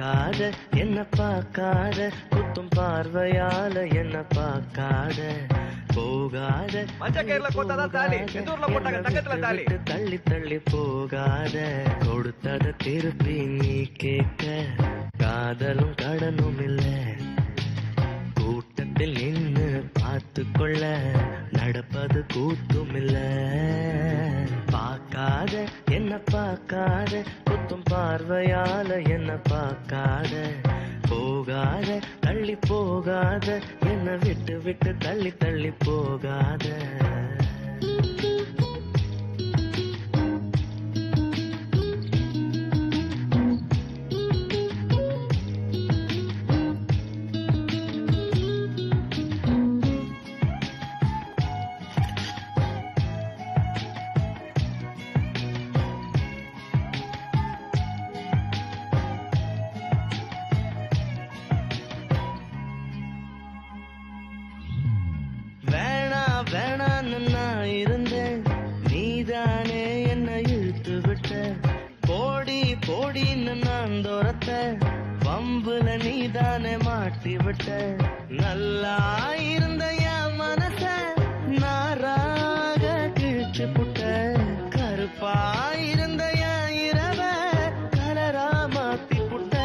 பார்க்காத என்ன பார்க்காத குத்தும் பார்வையால என்ன பார்க்காத போகாத தள்ளி தள்ளி போகாத கொடுத்தத திருப்பி நீ கேட்க காதலும் கடனும் இல்ல கூட்டத்தில் நின்னு பார்த்து கொள்ள நடப்பது கூத்தும் இல்ல பார்க்காத என்ன பார்க்காத குத்தும் பார்வையால என்ன பார்க்காத போகாத தள்ளி போகாத என்ன விட்டு விட்டு தள்ளி தள்ளி போகாத வேணான்னு நான் இருந்தேன் நீதானே என்ன இழுத்து விட்ட போடி போடின்னு நான் தோரத்த வம்புல நீதானே மாட்டி விட்ட நல்லா இருந்த என் மனச நாராக கிழிச்சு புட்ட கருப்பா இருந்த என் இரவ கலரா மாத்தி புட்ட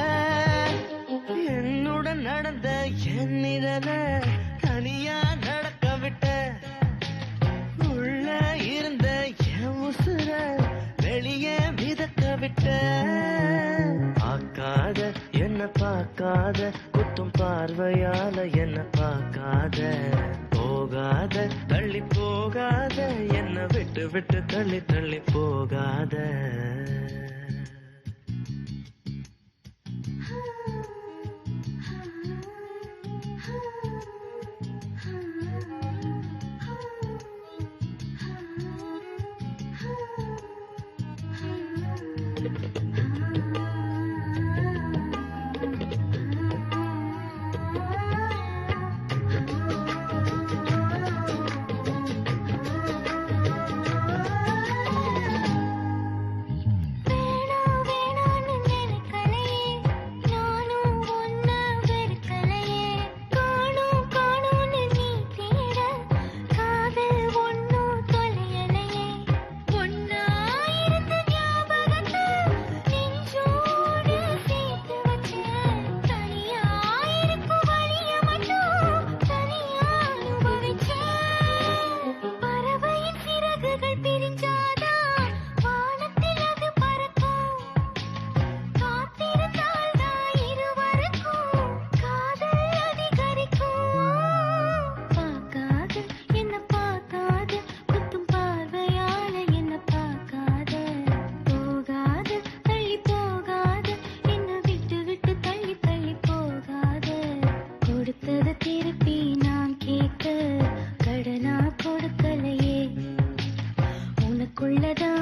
என்னுடன் நடந்த என் நிழல தனியா நடக்க விட்ட உள்ள இருந்த என் உசுர வெளியே மிதக்க விட்ட பார்க்காத என்ன பார்க்காத குத்தும் பார்வையால என்ன பார்க்காத போகாத தள்ளி போகாத என்ன விட்டு விட்டு தள்ளி தள்ளி போகாத திருப்பி நான் கேட்க கடனா கொடுக்கலையே உனக்குள்ளதான்